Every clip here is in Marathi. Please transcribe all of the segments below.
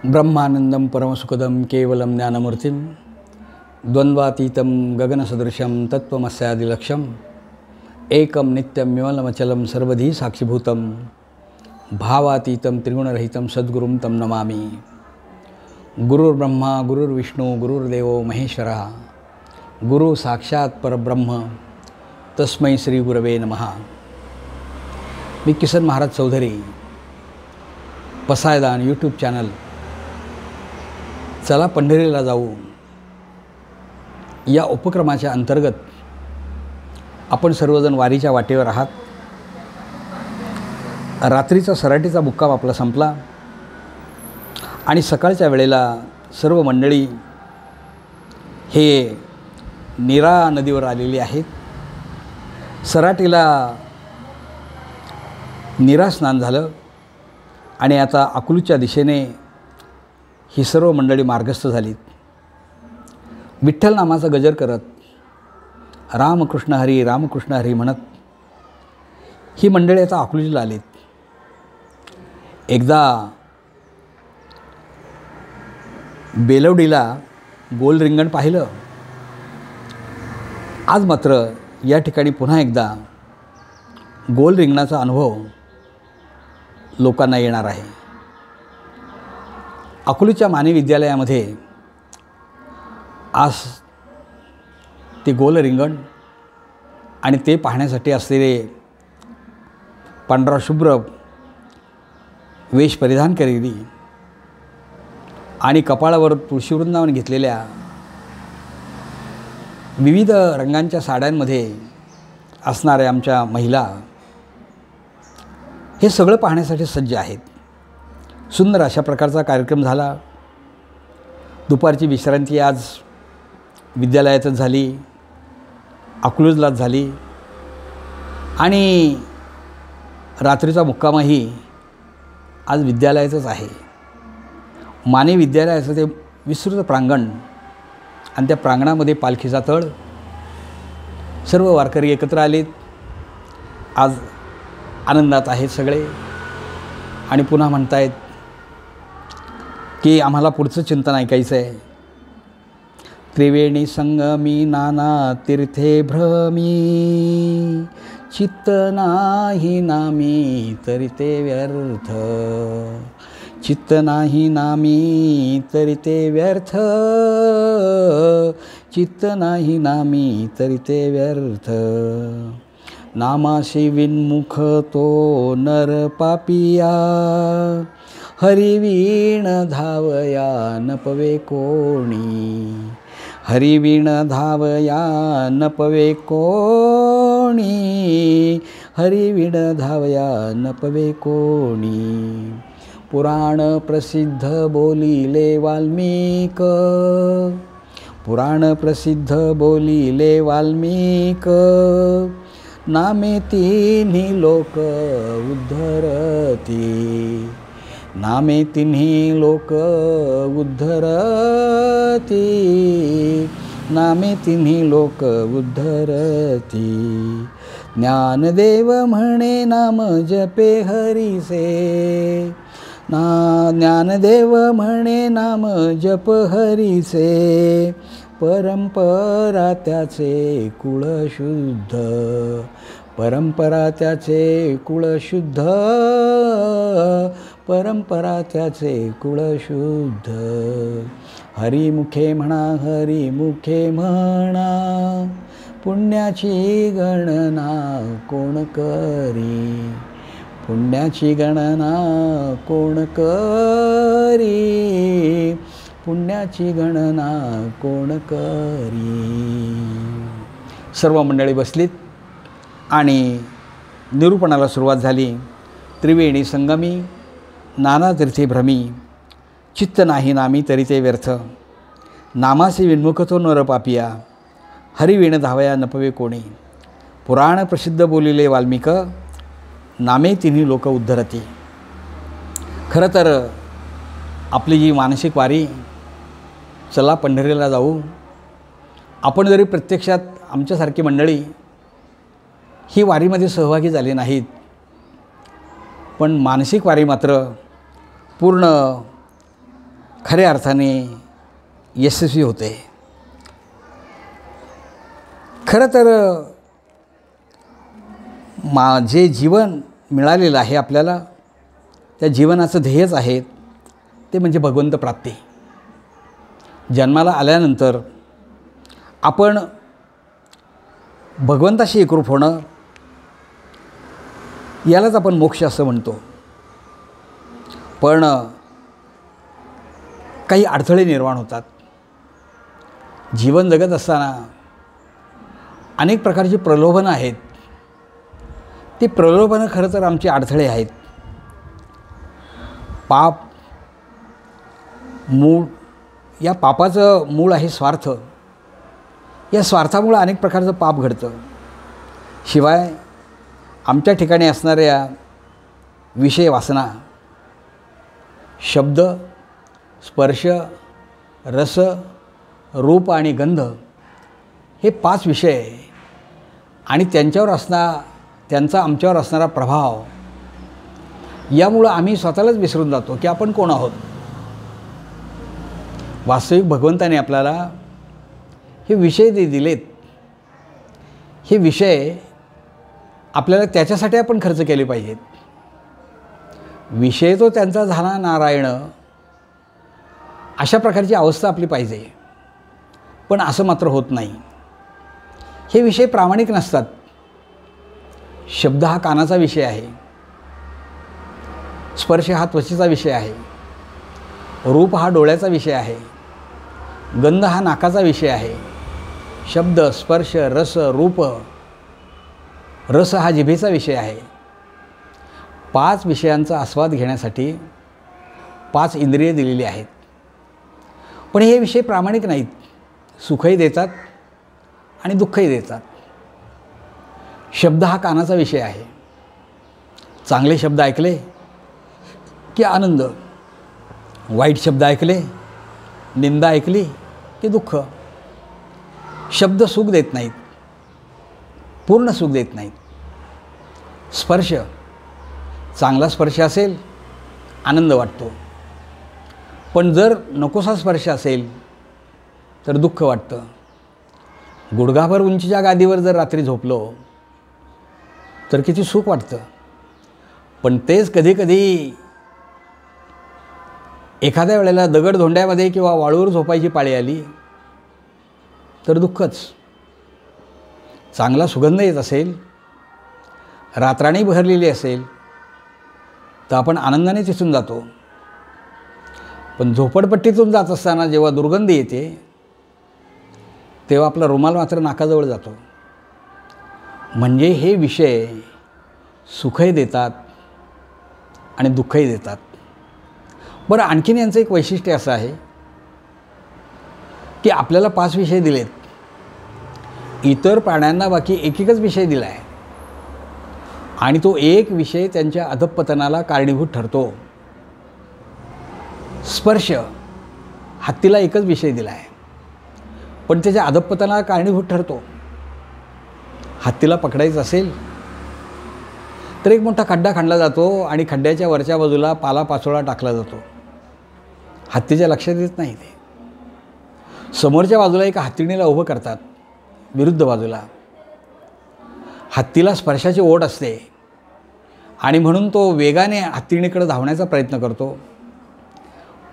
ब्रह्मानंदं परमसुखदं केवलं ज्ञानमूर्तिं द्वन्द्वातीतं गगनसदृशं तत्त्वमस्यादिलक्ष्यम् एकं नित्यं विमलमचलं सर्वधी साक्षीभूतं भावातीतं त्रिगुणरहितं सद्गुरुं तं नमामि। गुरुर्ब्रह्मा गुरुर्विष्णू गुरुर्देवो महेश्वरः गुरु साक्षात् परब्रह्म तस्मै श्री गुरवे नमः। मी किसन महाराज चौधरी, पसायदान यूट्यूब चॅनल चला पंढरीला जाऊ या उपक्रमाच्या अंतर्गत आपण सर्वजण वारीच्या वाटेवर आहात। रात्रीचा सराटीचा मुक्काम आपला संपला आणि सकाळच्या वेळेला सर्व मंडळी हे नीरा नदीवर आलेली आहेत। सराटीला नीरा स्नान झालं आणि आता अकलूजच्या दिशेने ही सर्व मंडळी मार्गस्थ झालीत। विठ्ठल नामाचा गजर करत रामकृष्ण हरी म्हणत ही मंडळी आता अकलूजला आलीत। एकदा बेलवडीला गोल रिंगण पाहिलं, आज मात्र या ठिकाणी पुन्हा एकदा गोल रिंगणाचा अनुभव लोकांना येणार आहे। अकलूजच्या माने विद्यालयामध्ये आज ते गोल रिंगण आणि ते पाहण्यासाठी असलेले पांढरा शुभ्र वेश परिधान केलेली आणि कपाळावर तुळशीवृंदावन घेतलेल्या विविध रंगांच्या साड्यांमध्ये असणाऱ्या आमच्या महिला हे सगळं पाहण्यासाठी सज्ज आहेत। सुंदर अशा प्रकारचा कार्यक्रम झाला। दुपारची विश्रांती आज विद्यालयातच झाली, अकलूजलाच झाली आणि रात्रीचा मुक्कामही आज विद्यालयातच आहे। माने विद्यालयाचं ते विस्तृत प्रांगण आणि त्या प्रांगणामध्ये पालखीचा तळ, सर्व वारकरी एकत्र आलेत। आज आनंदात आहेत सगळे आणि पुन्हा म्हणतायत की आम्हाला पुढचं चिंतन ऐकायचं आहे। त्रिवेणी संगमी नाना तीर्थे भ्रमी चित्त नाही नामी तरी ते व्यर्थ, चित्त नाही नामी तरी ते व्यर्थ, चित्त नाही नामी तरी ते व्यर्थ। नामाशी विन्मुख तो नर पापिया, हरिवीण धावया नपवे कोणी, हरिवीण धावया नपवे कोणी, हरिवीण धावया नपवे कोणी। पुराण प्रसिद्ध बोलिले वाल्मीक, पुराण प्रसिद्ध बोलिले वाल्मीक, नामे तिन्ही लोक उद्धरती, नामे तिन्ही लोक उद्धरती, नामे तिन्ही लोक उद्धरती। ज्ञानदेव म्हणे नाम जपे हरीसे, ज्ञानदेव म्हणे नाम जप हरीसे, परंपरा त्याचे कुळ शुद्ध, परंपरा त्याचे कुळ शुद्ध, परंपरा त्याचे कुळ शुद्ध। हरिमुखे म्हणा हरिमुखे म्हणा, पुण्याची गणना कोण करी, पुण्याची गणना कोण करी, पुण्याची गणना कोण करी। सर्व मंडळी बसलीत आणि निरूपणाला सुरुवात झाली। त्रिवेणी संगमी नाना तीर्थे भ्रमी, चित्त नाही नामी तरी ते व्यर्थ, नामासी विन्मुख तो नर पापिया, हरिवीण धावया नपवे कोणी। पुराण प्रसिद्ध बोलिले वाल्मीक, नामे तिन्ही लोक उद्धरती। खरं तर आपली जी मानसिक वारी चला पंढरीला जाऊ, आपण जरी प्रत्यक्षात आमच्यासारखी मंडळी ही वारीमध्ये सहभागी झाले नाहीत, पण मानसिक वारी मात्र पूर्ण खऱ्या अर्थाने यशस्वी होते. खरं तर जे जीवन मिळालेलं आहे आपल्याला, त्या जीवनाचं ध्येयच आहे ते म्हणजे भगवंत प्राप्ती. जन्माला आल्यानंतर आपण भगवंताशी एकरूप होणं, यालाच आपण मोक्ष असं म्हणतो. पण काही अडथळे निर्माण होतात. जीवन जगत असताना अनेक प्रकारची प्रलोभनं आहेत. ती प्रलोभनं खरं तर आमची अडथळे आहेत. पाप मूळ, या पापाचं मूळ आहे स्वार्थ. या स्वार्थामुळे अनेक प्रकारचं पाप घडतं. शिवाय आमच्या ठिकाणी असणाऱ्या विषय वासना, शब्द, स्पर्श, रस, रूप आणि गंध, हे 5 विषय आणि त्यांचा आमच्यावर असणारा प्रभाव, यामुळं आम्ही स्वतःलाच विसरून जातो की आपण कोण आहोत. वास्तविक भगवंताने आपल्याला हे विषय दिलेत. हे विषय आपल्याला त्याच्यासाठी आपण खर्च केले पाहिजेत. विषय तो त्यांचा झाला नारायण, अशा प्रकारची अवस्था आपली पाहिजे. पण असं मात्र होत नाही. हे विषय प्रामाणिक नसतात. शब्द हा कानाचा विषय आहे, स्पर्श हा त्वचेचा विषय आहे, रूप हा डोळ्याचा विषय आहे, गंध हा नाकाचा विषय आहे, शब्द, स्पर्श, रस, रूप, रस हा जिभेचा विषय आहे. 5 विषयांचा आस्वाद घेण्यासाठी 5 इंद्रिये दिलेली आहेत. पण हे विषय प्रामाणिक नाहीत. सुखही देतात आणि दुःखही देतात. शब्द हा कानाचा विषय आहे. चांगले शब्द ऐकले की आनंद, वाईट शब्द ऐकले, निंदा ऐकली की दुःख. शब्द सुख देत नाहीत, पूर्ण सुख देत नाहीत. स्पर्श, चांगला स्पर्श असेल आनंद वाटतो, पण जर नकोसा स्पर्श असेल तर दुःख वाटतं. गुडघाभर उंचीच्या गादीवर जर रात्री झोपलो तर किती सुख वाटतं, पण तेच कधीकधी एखाद्या वेळेला दगडधोंड्यामध्ये किंवा वाळूवर झोपायची पाळी आली तर दुःखच. चांगला सुगंध येत असेल, रातराणी बहरलेली असेल तर आपण आनंदाने तिथून जातो. पण झोपडपट्टीतून जात असताना जेव्हा दुर्गंधी येते तेव्हा आपला रुमाल मात्र नाकाजवळ जातो. म्हणजे हे विषय सुखही देतात आणि दुःखही देतात. बरं, आणखीन यांचं एक वैशिष्ट्य असं आहे की आपल्याला 5 विषय दिलेत. इतर प्राण्यांना बाकी एकच विषय दिला आहे आणि तो एक विषय त्यांच्या अधःपतनाला कारणीभूत ठरतो. स्पर्श, हत्तीला एकच विषय दिला आहे पण त्याच्या अधःपतनाला कारणीभूत ठरतो. हत्तीला पकडायचं असेल तर एक मोठा खड्डा खणला जातो आणि खड्ड्याच्या वरच्या बाजूला पालापाचोळा टाकला जातो. हत्तीच्या लक्षात येत नाही ते. समोरच्या बाजूला एका हत्तीणीला उभं करतात, विरुद्ध बाजूला. हत्तीला स्पर्शाची ओढ असते आणि म्हणून तो वेगाने हत्तीणीकडे धावण्याचा प्रयत्न करतो.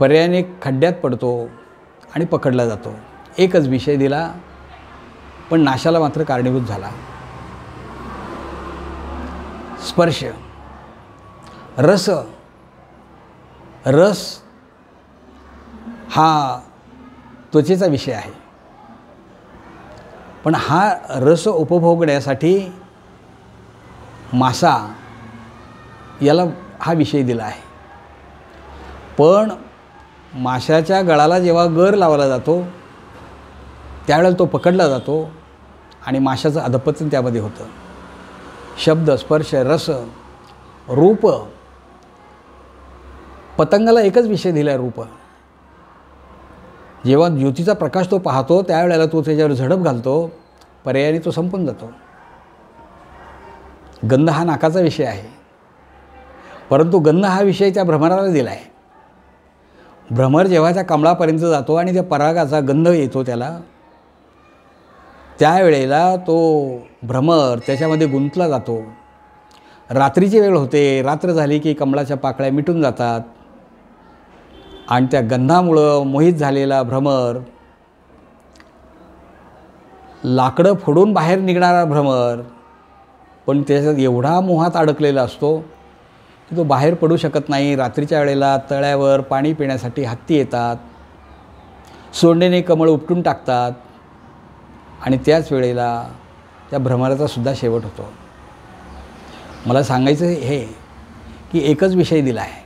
पर्यायाने खड्ड्यात पडतो आणि पकडला जातो. एकच विषय दिला पण नाशाला मात्र कारणीभूत झाला. स्पर्श, रस, रस हा त्वचेचा विषय आहे. पण हा रस उपभोगण्यासाठी मासा याला हा विषय दिला आहे. पण माशाच्या गळाला जेव्हा गर लावला जातो त्यावेळेला तो पकडला जातो आणि माशाचं अधःपतन त्यामध्ये होतं. शब्द, स्पर्श, रस, रूप, पतंगाला एकच विषय दिला आहे, रूप. जेव्हा ज्योतीचा प्रकाश तो पाहतो त्यावेळेला तो त्याच्यावर झडप घालतो, पर्यायाने तो संपून जातो. गंध हा नाकाचा विषय आहे, परंतु गंध हा विषय त्या भ्रमराला दिला आहे. भ्रमर जेव्हा त्या कमळापर्यंत जातो आणि त्या परागाचा गंध येतो त्याला, त्यावेळेला तो भ्रमर त्याच्यामध्ये गुंतला जातो. रात्रीची वेळ होते, रात्र झाली की कमळाच्या पाकळ्या मिटून जातात आणि त्या गंधामुळं मोहित झालेला भ्रमर, लाकडं फोडून बाहेर निघणारा भ्रमर, पण त्याच्यात एवढा मोहात अडकलेला असतो की तो बाहेर पडू शकत नाही. रात्रीच्या वेळेला तळ्यावर पाणी पिण्यासाठी हत्ती येतात, सोंडेने कमळ उपटून टाकतात आणि त्याच वेळेला त्या भ्रमराचा सुद्धा शेवट होतो. मला सांगायचं हे की एकच विषय दिला आहे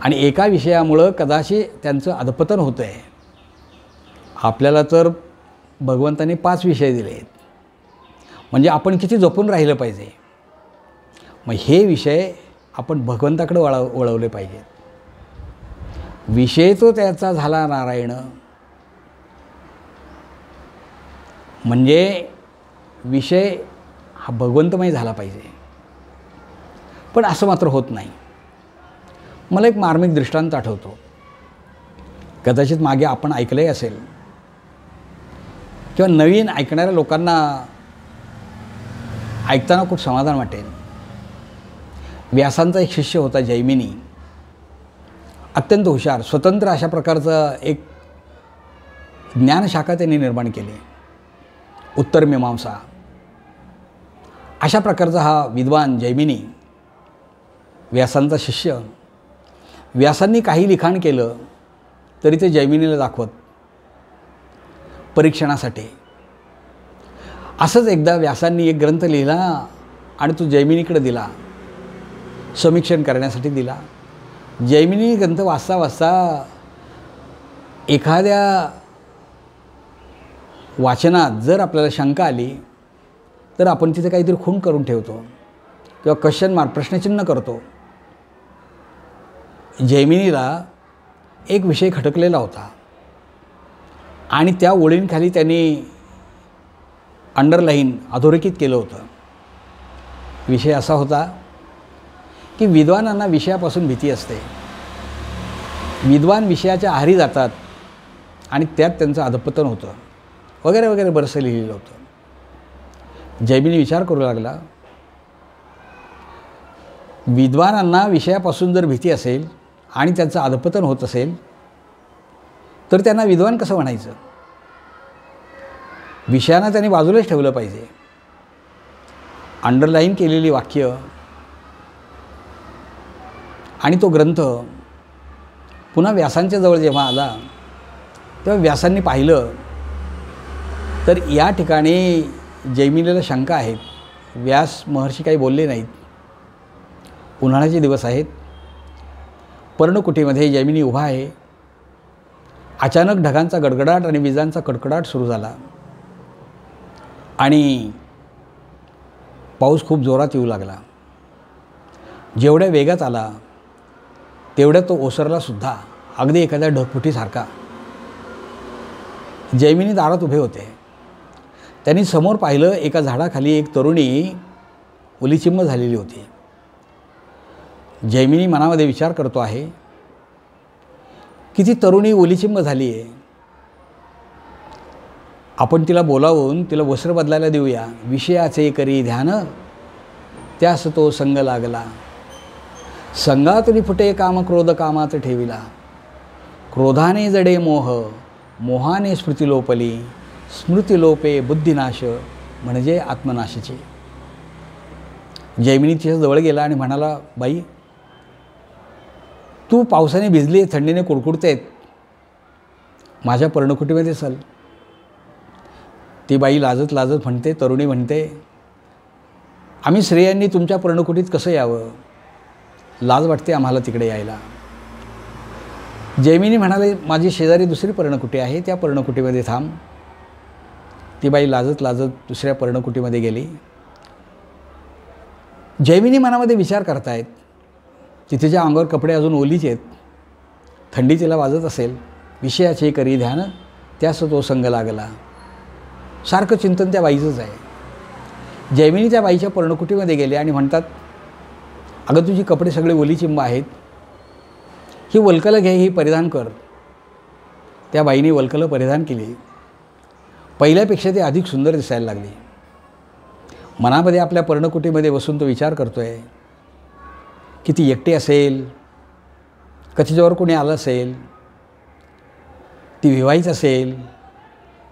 आणि एका विषयामुळं कदाचित त्यांचं अधपतन होतं आहे. आपल्याला तर भगवंताने 5 विषय दिले आहेत, म्हणजे आपण किती जपून राहिलं पाहिजे. मग हे विषय आपण भगवंताकडे वळवले पाहिजेत. विषय तो त्याचा झाला नारायण, म्हणजे विषय हा भगवंतमय झाला पाहिजे. पण असं मात्र होत नाही. मला एक मार्मिक दृष्टांत आठवतो, कदाचित मागे आपण ऐकलंही असेल किंवा नवीन ऐकणाऱ्या लोकांना ऐकताना खूप समाधान वाटेल. व्यासांचा एक शिष्य होता जैमिनी, अत्यंत हुशार, स्वतंत्र अशा प्रकारचं एक ज्ञानशाखा त्यांनी निर्माण केली, उत्तर मीमांसा. अशा प्रकारचा हा विद्वान जैमिनी, व्यासांचा शिष्य. व्यासांनी काही लिखाण केलं तरी ते जैमिनीला दाखवत परीक्षणासाठी. असंच एकदा व्यासांनी एक ग्रंथ लिहिला आणि तो जैमिनीकडे दिला, समीक्षण करण्यासाठी दिला. जैमिनी ग्रंथ वाचता वाचता एखाद्या वाचनात जर आपल्याला शंका आली तर आपण तिथे काहीतरी खूण करून ठेवतो किंवा क्वेश्चन मार्क, प्रश्नचिन्ह करतो. जैमिनीला एक विषय खटकलेला होता आणि त्या ओळींखाली त्यांनी अंडरलाईन, अधोरेखित केलं होतं. विषय असा होता की विद्वानांना विषयापासून भीती असते, विद्वान विषयाच्या आहारी जातात आणि त्यात त्यांचं अधपतन होतं, वगैरे वगैरे बरंचसं लिहिलेलं होतं. जैमिनी विचार करू लागला, विद्वानांना विषयापासून जर भीती असेल आणि त्यांचं अधपतन होत असेल तर त्यांना विद्वान कसं म्हणायचं? विषयांना त्यांनी बाजूलाच ठेवलं पाहिजे. अंडरलाईन केलेली वाक्य आणि तो ग्रंथ पुन्हा व्यासांच्या जवळ जेव्हा आला तेव्हा व्यासांनी पाहिलं तर या ठिकाणी जैमिनीला शंका आहेत. व्यास महर्षी काही बोलले नाहीत. उन्हाळ्याचे दिवस आहेत, पर्णकुटीमध्ये जैमिनी उभा आहे. अचानक ढगांचा गडगडाट आणि विजांचा कडकडाट सुरू झाला आणि पाऊस खूप जोरात येऊ लागला. जेवढ्या वेगात आला तेवढ्या तो ओसरलासुद्धा, अगदी एखाद्या ढगफुटीसारखा. जैमिनी दारात उभे होते. त्यांनी समोर पाहिलं, एका झाडाखाली एक तरुणी ओलीचिंब झालेली होती. जैमिनी मनामध्ये विचार करतो आहे की ती तरुणी ओलीचिंब झाली आहे, आपण तिला बोलावून तिला वस्त्र बदलायला देऊया. विषयाचे करी ध्यान त्यास तो संग लागला, संगातुनी फुटे काम क्रोध कामात ठेविला, क्रोधाने जडे मोह मोहाने स्मृती लोपली, स्मृती लोपे बुद्धिनाश म्हणजे आत्मनाशाची. जैमिनी तिच्या जवळ गेला आणि म्हणाला, बाई तू पावसाने भिजली, थंडीने कुडकुडतेत, माझ्या पर्णकुटीमध्ये चल. ती बाई लाजत लाजत म्हणते, तरुणी म्हणते, आम्ही स्त्रियांनी तुमच्या पर्णकुटीत कसं यावं, लाज वाटते आम्हाला तिकडे यायला. जैमिनी म्हणाले, माझी शेजारी दुसरी पर्णकुटी आहे, त्या पर्णकुटीमध्ये थांब. ती बाई लाजत लाजत दुसऱ्या पर्णकुटीमध्ये गेली. जैमिनी मनामध्ये विचार करतायत, तिथेच्या अंगावर कपडे अजून ओलीच आहेत, थंडी तिला वाजत असेल. विषयाचे करी ध्यान त्यास तो संग लागला. सारखं चिंतन त्या बाईचंच आहे. जैमिनी त्या बाईच्या पर्णकुटीमध्ये गेले आणि म्हणतात, अगं तुझी कपडे सगळे ओलीचिंब आहेत, ही वल्कलं घे, ही परिधान कर. त्या बाईने वल्कलं परिधान केली. पहिल्यापेक्षा ती अधिक सुंदर दिसायला लागली. मनामध्ये आपल्या पर्णकुटीमध्ये बसून तो विचार करतो आहे की ती एकटी असेल का तिच्यावर कोणी आलं असेल, ती विवाहित असेल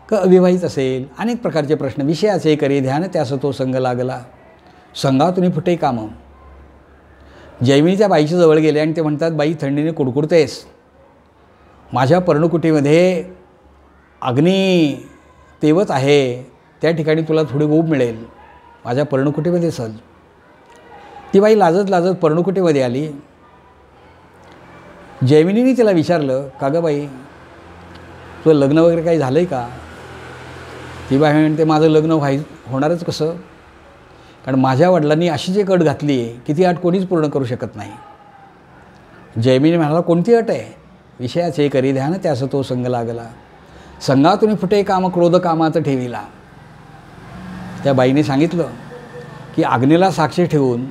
का अविवाहित असेल, अनेक प्रकारचे प्रश्न. विषयाचे करी ध्यान त्यास तो संग लागला, संगातून फुटे कामं. जैमिनी त्या बाईच्या जवळ गेले आणि ते म्हणतात, बाई थंडीने कुडकुडतेस, माझ्या पर्णकुटीमध्ये अग्नी तेवत आहे, त्या ठिकाणी तुला थोडी ऊब मिळेल, माझ्या पर्णकुटीमध्ये चल. ती बाई लाजत लाजत पर्णकुटीमध्ये आली. जैमिनीने तिला विचारलं, का गं बाई, तुझं लग्न वगैरे काही झालं आहे का? ती बाई म्हणते, माझं लग्न होणारच कसं, कारण माझ्या वडिलांनी अशीच एक अट घातली आहे की ती अट कोणीच पूर्ण करू शकत नाही. जैमिनी म्हणाला, कोणती अट आहे? विषयाचे करी ध्यान त्यास तो संग लागला, संगातून फुटे काम क्रोध कामात ठेविला. त्या बाईने सांगितलं की अग्नीला साक्षी ठेवून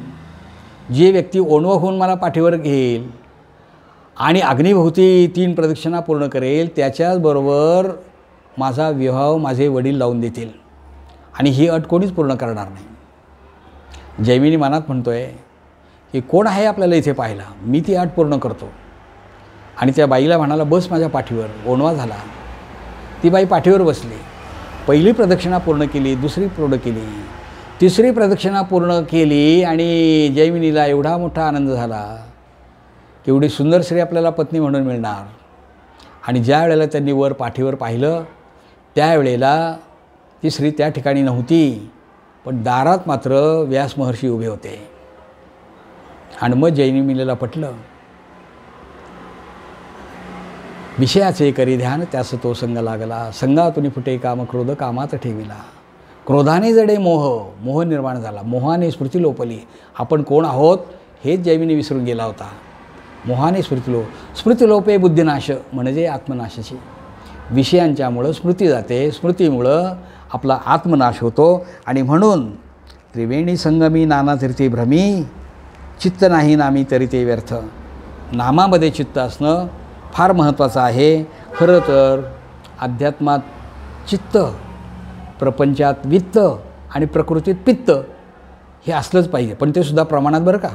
जी व्यक्ती ओणवं होऊन मला पाठीवर घेईल आणि अग्निभोवती 3 प्रदक्षिणा पूर्ण करेल, त्याच्याचबरोबर माझा विवाह माझे वडील लावून देतील आणि ही अट कोणीच पूर्ण करणार नाही. जैमिनी मनात म्हणतो आहे की कोण आहे आपल्याला इथे पाहायला, मी ती अट पूर्ण करतो. आणि त्या बाईला म्हणाला, बस माझ्या पाठीवर. ओणवा झाला. ती बाई पाठीवर बसली. पहिली प्रदक्षिणा पूर्ण केली, दुसरी पूर्ण केली, तिसरी प्रदक्षिणा पूर्ण केली आणि जैमिनीला एवढा मोठा आनंद झाला की एवढी सुंदर स्त्री आपल्याला पत्नी म्हणून मिळणार. आणि ज्या वेळेला त्यांनी वर पाठीवर पाहिलं त्यावेळेला ती स्त्री त्या ठिकाणी नव्हती, पण दारात मात्र व्यास महर्षी उभे होते. आणि मग जैमिनीला पटलं. विषयाचे करी ध्यान त्यास तो संग लागला, संगातून फुटे काम क्रोध कामात ठेविला. क्रोधाने जडे मोह, मोह निर्माण झाला. मोहाने स्मृती लोपली. आपण कोण आहोत हेच जैमिनी विसरून गेला होता. मोहाने स्मृतिलोपे बुद्धिनाश म्हणजे आत्मनाशाची. विषयांच्यामुळं स्मृती जाते, स्मृतीमुळं आपला आत्मनाश होतो. आणि म्हणून त्रिवेणी संगमी नाना तीर्थी भ्रमी, चित्त नाही नामी तरी ते व्यर्थ. नामामध्ये चित्त असणं फार महत्त्वाचं आहे. खरं तर अध्यात्मात चित्त, प्रपंचात वित्त आणि प्रकृतीत पित्त हे असलंच पाहिजे, पण ते सुद्धा प्रमाणात बरं का.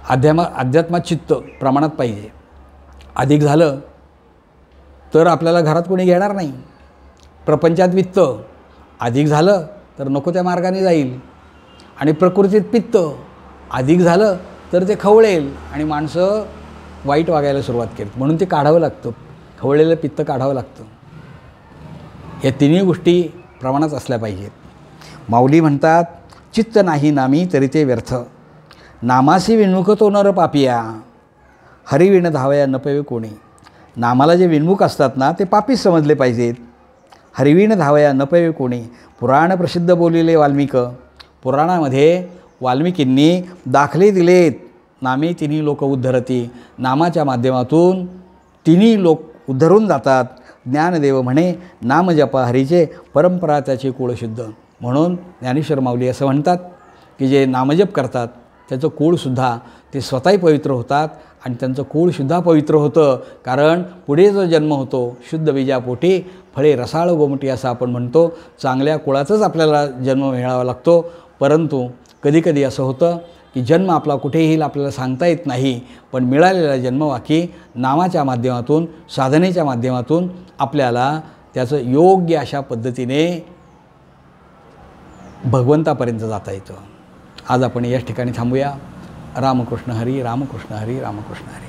अध्यात्मात चित्त प्रमाणात पाहिजे. अधिक झालं तर आपल्याला घरात कोणी घेणार नाही. प्रपंचात वित्त अधिक झालं तर नको त्या मार्गाने जाईल. आणि प्रकृतीत पित्त अधिक झालं तर ते खवळेल आणि माणसं वाईट वागायला सुरुवात केली. म्हणून ते काढावं लागतं, खवळलेलं पित्त काढावं लागतं. या तिन्ही गोष्टी प्रमाणात असल्या पाहिजेत. माऊली म्हणतात, चित्त नाही नामी तरी ते व्यर्थ, नामासी विन्मुख तो नर पापिया, हरिविण धावया न पेवे कोणी. नामाला जे विन्मुख असतात ना ते पापीच समजले पाहिजेत. हरिविण धावया न पेवे कोणी. पुराण प्रसिद्ध बोलिले वाल्मिक. पुराणामध्ये वाल्मिकींनी दाखले दिलेत. नामे तिन्ही लोक उद्धरती. नामाच्या माध्यमातून तिन्ही लोक उद्धरून जातात. ज्ञानदेव म्हणे, नाम जपा हरीचे, परंपरा त्याची कुळशुद्ध. म्हणून ज्ञानेश्वर माऊली असं म्हणतात की जे नामजप करतात त्याचं कुळसुद्धा ते स्वतःही पवित्र होतात आणि त्यांचं कुळसुद्धा पवित्र होतं. कारण पुढे जो जन्म होतो शुद्ध बीजापोटी फळे रसाळ गोमटी असं आपण म्हणतो. चांगल्या कुळाचाच आपल्याला जन्म मिळावा लागतो. परंतु कधीकधी असं होतं की जन्म आपला कुठेही येईल आपल्याला सांगता येत नाही, पण मिळालेला जन्मवाकी नामाच्या माध्यमातून, साधनेच्या माध्यमातून आपल्याला त्याचं योग्य अशा पद्धतीने भगवंतापर्यंत जाता येतं. आज आपण याच ठिकाणी थांबूया. रामकृष्ण हरी, रामकृष्ण हरी, रामकृष्ण हरी.